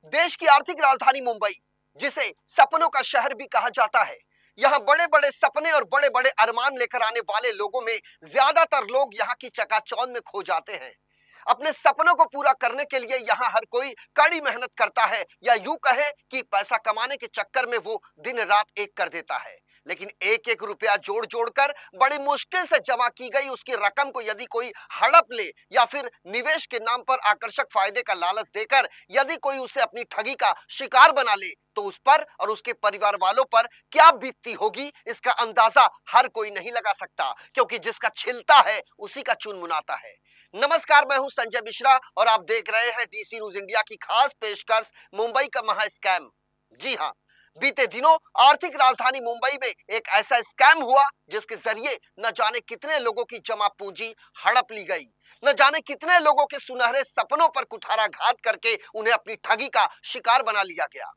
देश की आर्थिक राजधानी मुंबई, जिसे सपनों का शहर भी कहा जाता है, यहाँ बड़े बड़े सपने और बड़े बड़े अरमान लेकर आने वाले लोगों में ज्यादातर लोग यहाँ की चकाचौंध में खो जाते हैं। अपने सपनों को पूरा करने के लिए यहाँ हर कोई कड़ी मेहनत करता है, या यूं कहे कि पैसा कमाने के चक्कर में वो दिन रात एक कर देता है। लेकिन एक एक रुपया जोड़ जोड़कर बड़ी मुश्किल से जमा की गई उसकी रकम को यदि कोई हड़प ले, या फिर निवेश के नाम पर आकर्षक फायदे का लालच देकर यदि कोई उसे अपनी ठगी का शिकार बना ले, तो उस पर और उसके परिवार वालों पर क्या बीतती होगी, इसका अंदाजा हर कोई नहीं लगा सकता, क्योंकि जिसका छिलता है उसी का चून मुनाता है। नमस्कार, मैं हूं संजय मिश्रा और आप देख रहे हैं डीसी न्यूज इंडिया की खास पेशकश मुंबई का महा स्कैम। जी हां, बीते दिनों आर्थिक राजधानी मुंबई में एक ऐसा स्कैम हुआ जिसके जरिए न जाने कितने लोगों की जमा पूंजी हड़प ली गई, न जाने कितने लोगों के सुनहरे सपनों पर कुठाराघात करके उन्हें अपनी ठगी का शिकार बना लिया गया।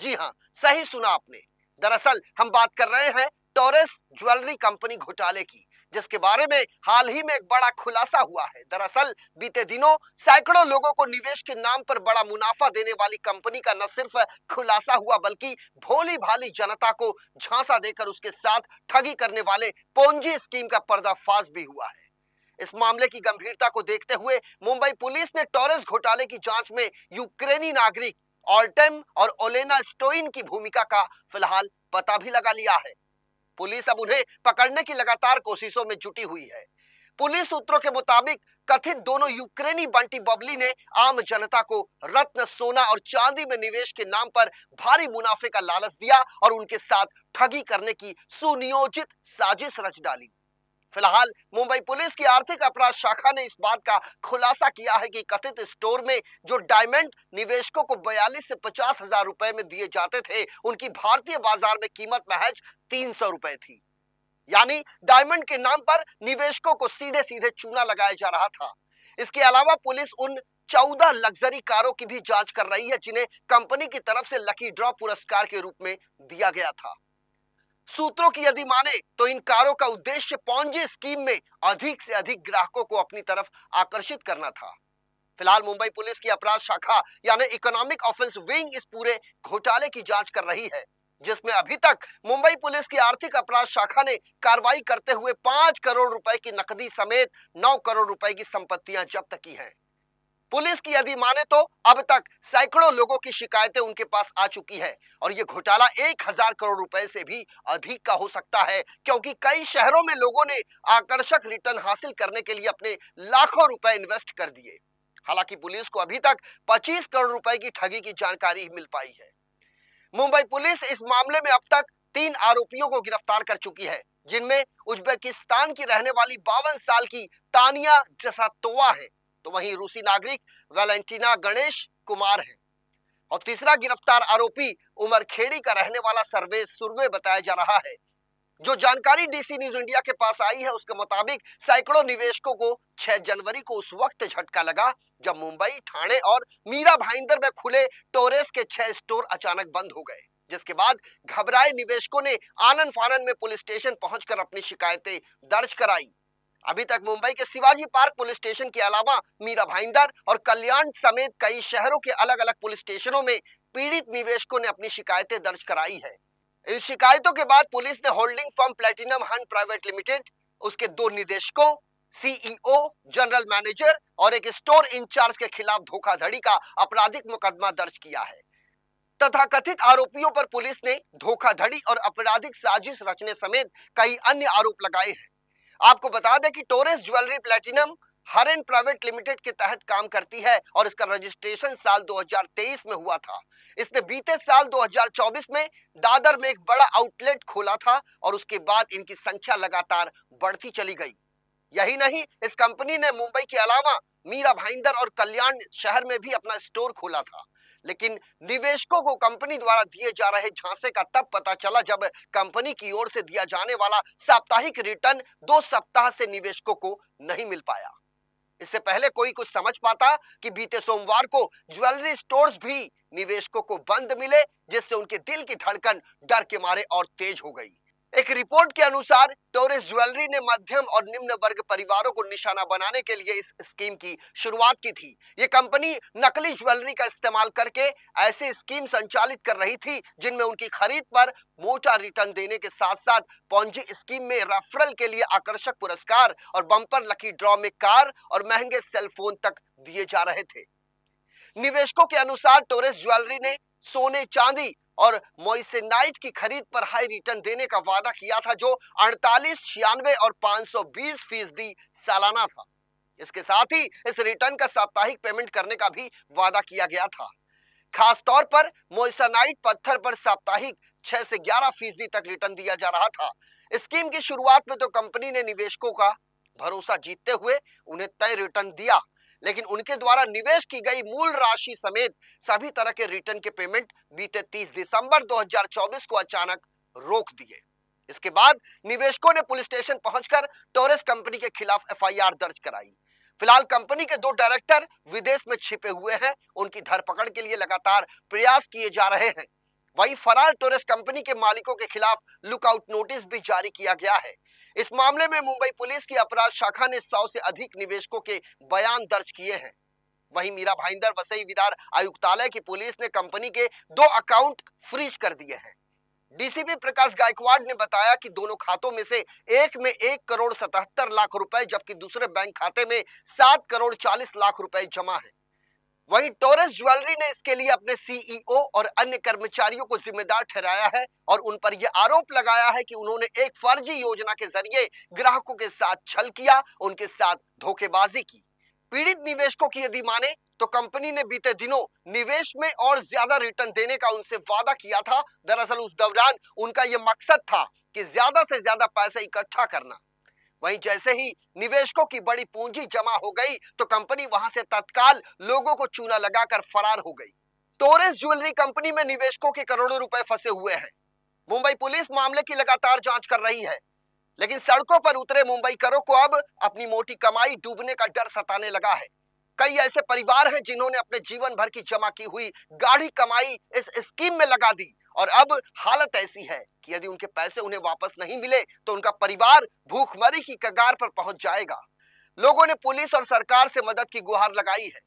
जी हां, सही सुना आपने। दरअसल हम बात कर रहे हैं टोरेस ज्वेलरी कंपनी घोटाले की, जिसके बारे में हाल ही में एक बड़ा खुलासा हुआ है। दरअसल बीते दिनों सैकड़ों लोगों को निवेश के नाम पर बड़ा मुनाफा देने वाली कंपनी का न सिर्फ खुलासा हुआ, बल्कि भोली भाली जनता को झांसा देकर उसके साथ ठगी करने वाले पोंजी स्कीम का पर्दाफाश भी हुआ है। इस मामले की गंभीरता को देखते हुए मुंबई पुलिस ने टोरेस घोटाले की जांच में यूक्रेनी नागरिक ऑर्टेम और ओलेना स्टोइन की भूमिका का फिलहाल पता भी लगा लिया है। पुलिस अब उन्हें पकड़ने की लगातार कोशिशों में जुटी हुई है। पुलिस सूत्रों के मुताबिक कथित दोनों यूक्रेनी बंटी बबली ने आम जनता को रत्न, सोना और चांदी में निवेश के नाम पर भारी मुनाफे का लालच दिया और उनके साथ ठगी करने की सुनियोजित साजिश रच डाली। फिलहाल मुंबई पुलिस की आर्थिक अपराध शाखा ने इस बात का खुलासा किया है कि कथित स्टोर में जो डायमंड निवेशकों को 42 से 50 हजार रुपए में दिए जाते थे, उनकी भारतीय बाजार में कीमत महज 300 रुपए थी। यानी डायमंड के नाम पर निवेशकों को सीधे सीधे चूना लगाया जा रहा था। इसके अलावा पुलिस उन 14 लग्जरी कारों की भी जांच कर रही है जिन्हें कंपनी की तरफ से लकी ड्रॉ पुरस्कार के रूप में दिया गया था। सूत्रों की यदि माने तो इन कारों का उद्देश्य पॉन्जी स्कीम में अधिक से अधिक ग्राहकों को अपनी तरफ आकर्षित करना था। फिलहाल मुंबई पुलिस की अपराध शाखा यानी इकोनॉमिक ऑफेंस विंग इस पूरे घोटाले की जांच कर रही है, जिसमें अभी तक मुंबई पुलिस की आर्थिक अपराध शाखा ने कार्रवाई करते हुए 5 करोड़ रुपए की नकदी समेत 9 करोड़ रुपए की संपत्तियां जब्त की हैं। पुलिस की यदि माने तो अब तक सैकड़ों लोगों की शिकायतें उनके पास आ चुकी है और ये घोटाला 1000 करोड़ रुपए से भी अधिक का हो सकता है, क्योंकि कई शहरों में लोगों ने आकर्षक रिटर्न हासिल करने के लिए अपने लाखों रुपए इन्वेस्ट कर दिए। हालांकि पुलिस को अभी तक 25 करोड़ रुपए की ठगी की जानकारी मिल पाई है। मुंबई पुलिस इस मामले में अब तक 3 आरोपियों को गिरफ्तार कर चुकी है, जिनमें उज्बेकिस्तान की रहने वाली 52 साल की तानिया जसातोवा है, तो वहीं रूसी नागरिक वैलेंटिना गणेश कुमार है, और तीसरा गिरफ्तार आरोपी उमरखेड़ी का रहने वाला सर्वेश सुरवे बताया जा रहा है। जो जानकारी डीसी न्यूज इंडिया के पास आई है उसके मुताबिक सैकड़ों निवेशकों को 6 जनवरी को उस वक्त झटका लगा जब मुंबई, ठाणे और मीरा भाईंदर में खुले टोरेस के 6 स्टोर अचानक बंद हो गए, जिसके बाद घबराए निवेशकों ने आनन फानन में पुलिस स्टेशन पहुंचकर अपनी शिकायतें दर्ज कराई। अभी तक मुंबई के शिवाजी पार्क पुलिस स्टेशन के अलावा मीरा भाईंदर और कल्याण समेत कई शहरों के अलग अलग पुलिस स्टेशनों में पीड़ित निवेशकों ने अपनी शिकायतें दर्ज कराई है। इन शिकायतों के बाद पुलिस ने holding firm platinum Hunt private limited, उसके 2 निदेशकों, सीईओ, जनरल मैनेजर और एक स्टोर इंचार्ज के खिलाफ धोखाधड़ी का आपराधिक मुकदमा दर्ज किया है। तथा कथित आरोपियों पर पुलिस ने धोखाधड़ी और आपराधिक साजिश रचने समेत कई अन्य आरोप लगाए हैं। आपको बता दें कि टोरेस ज्वेलरी प्लैटिनम हरेन प्राइवेट लिमिटेड के तहत काम करती है और इसका रजिस्ट्रेशन साल 2023 में हुआ था। इसने बीते साल 2024 में दादर में एक बड़ा आउटलेट खोला था और उसके बाद इनकी संख्या लगातार बढ़ती चली गई। यही नहीं, इस कंपनी ने मुंबई के अलावा मीरा भाईंदर और कल्याण शहर में भी अपना स्टोर खोला था। लेकिन निवेशकों को कंपनी द्वारा दिए जा रहे झांसे का तब पता चला जब कंपनी की ओर से दिया जाने वाला साप्ताहिक रिटर्न 2 सप्ताह से निवेशकों को नहीं मिल पाया। इससे पहले कोई कुछ समझ पाता कि बीते सोमवार को ज्वेलरी स्टोर्स भी निवेशकों को बंद मिले, जिससे उनके दिल की धड़कन डर के मारे और तेज हो गई। एक रिपोर्ट के अनुसार टोरेस ज्वेलरी ने मध्यम और निम्न वर्ग परिवारों को निशाना बनाने के लिए इस स्कीम की शुरुआत की थी। ये कंपनी नकली ज्वेलरी का इस्तेमाल करके ऐसे स्कीम संचालित कर रही थी जिनमें उनकी खरीद पर मोटा रिटर्न देने के साथ साथ पॉन्जी स्कीम में रेफरल के लिए आकर्षक पुरस्कार और बम्पर लकी ड्रॉ में कार और महंगे सेलफोन तक दिए जा रहे थे। निवेशकों के अनुसार टोरेस ज्वेलरी ने सोने चांदी और मोइसेनाइट की खरीद पर हाई रिटर्न देने का वादा किया था जो 48, 96 और 520% सालाना था। इसके साथ ही इस रिटर्न का साप्ताहिक पेमेंट करने का भी वादा किया गया था। खास तौर पर मोइसेनाइट पत्थर पर साप्ताहिक 6 से 11% तक रिटर्न दिया जा रहा था। स्कीम की शुरुआत में तो कंपनी ने निवेशकों का भरोसा जीतते हुए उन्हें तय रिटर्न दिया, लेकिन उनके द्वारा निवेश की गई मूल राशि समेत सभी तरह के रिटर्न के पेमेंट बीते 30 दिसंबर 2024 को अचानक रोक दिए। इसके बाद निवेशकों ने पुलिस स्टेशन पहुंचकर टोरेस कंपनी के खिलाफ एफआईआर दर्ज कराई। फिलहाल कंपनी के 2 डायरेक्टर विदेश में छिपे हुए हैं, उनकी धरपकड़ के लिए लगातार प्रयास किए जा रहे हैं। वहीं फरार टोरेस कंपनी के मालिकों के खिलाफ लुकआउट नोटिस भी जारी किया गया है। इस मामले में मुंबई पुलिस की अपराध शाखा ने 100 से अधिक निवेशकों के बयान दर्ज किए हैं। वहीं मीरा भाईंदर वसई विरार आयुक्तालय की पुलिस ने कंपनी के 2 अकाउंट फ्रीज कर दिए हैं। डीसीपी प्रकाश गायकवाड़ ने बताया कि दोनों खातों में से एक में 1 करोड़ 77 लाख रुपए जबकि दूसरे बैंक खाते में 7 करोड़ 40 लाख रुपए जमा है। वहीं टोरेस ज्वेलरी ने इसके लिए अपने सीईओ और अन्य कर्मचारियों को जिम्मेदार ठहराया है और उन पर यह आरोप लगाया है कि उन्होंने एक फर्जी योजना के जरिए ग्राहकों के साथ छल किया, उनके साथ धोखेबाजी की। पीड़ित निवेशकों की यदि माने तो कंपनी ने बीते दिनों निवेश में और ज्यादा रिटर्न देने का उनसे वादा किया था। दरअसल उस दौरान उनका यह मकसद था कि ज्यादा से ज्यादा पैसे इकट्ठा करना। वहीं जैसे ही निवेशकों की बड़ी पूंजी जमा हो गई तो कंपनी वहां से तत्काल लोगों को चूना लगाकर फरार हो गई। टोरेस ज्वेलरी कंपनी में निवेशकों के करोड़ों रुपए फंसे हुए हैं। मुंबई पुलिस मामले की लगातार जांच कर रही है, लेकिन सड़कों पर उतरे मुंबईकरों को अब अपनी मोटी कमाई डूबने का डर सताने लगा है। कई ऐसे परिवार हैं जिन्होंने अपने जीवन भर की जमा की हुई गाढ़ी कमाई इस स्कीम में लगा दी और अब हालत ऐसी है कि यदि उनके पैसे उन्हें वापस नहीं मिले तो उनका परिवार भूखमरी की कगार पर पहुंच जाएगा। लोगों ने पुलिस और सरकार से मदद की गुहार लगाई है।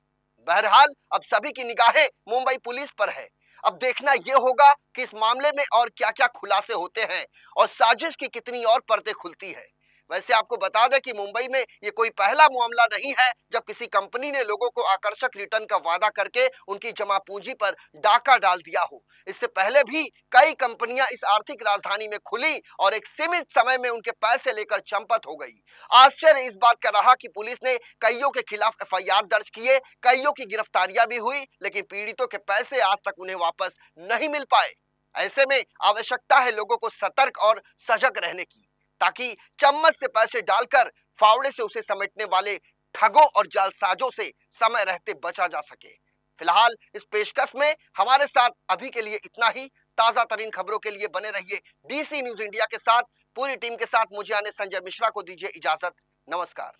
बहरहाल अब सभी की निगाहें मुंबई पुलिस पर है। अब देखना यह होगा कि इस मामले में और क्या-क्या खुलासे होते हैं और साजिश की कितनी और परतें खुलती है। वैसे आपको बता दें कि मुंबई में ये कोई पहला मामला नहीं है जब किसी कंपनी ने लोगों को आकर्षक रिटर्न का वादा करके उनकी जमा पूंजी पर डाका डाल दिया हो। इससे पहले भी कई कंपनियां इस आर्थिक राजधानी में खुली और एक सीमित समय में उनके पैसे लेकर चंपत हो गई। आश्चर्य इस बात का रहा कि पुलिस ने कईयों के खिलाफ एफआईआर दर्ज किए, कईयों की गिरफ्तारियां भी हुई, लेकिन पीड़ितों के पैसे आज तक उन्हें वापस नहीं मिल पाए। ऐसे में आवश्यकता है लोगों को सतर्क और सजग रहने की, ताकि चम्मच से पैसे डालकर फावड़े से उसे समेटने वाले ठगों और जालसाजों से समय रहते बचा जा सके। फिलहाल इस पेशकश में हमारे साथ अभी के लिए इतना ही। ताजा तरीन खबरों के लिए बने रहिए डीसी न्यूज इंडिया के साथ। पूरी टीम के साथ मुझे आने संजय मिश्रा को दीजिए इजाजत। नमस्कार।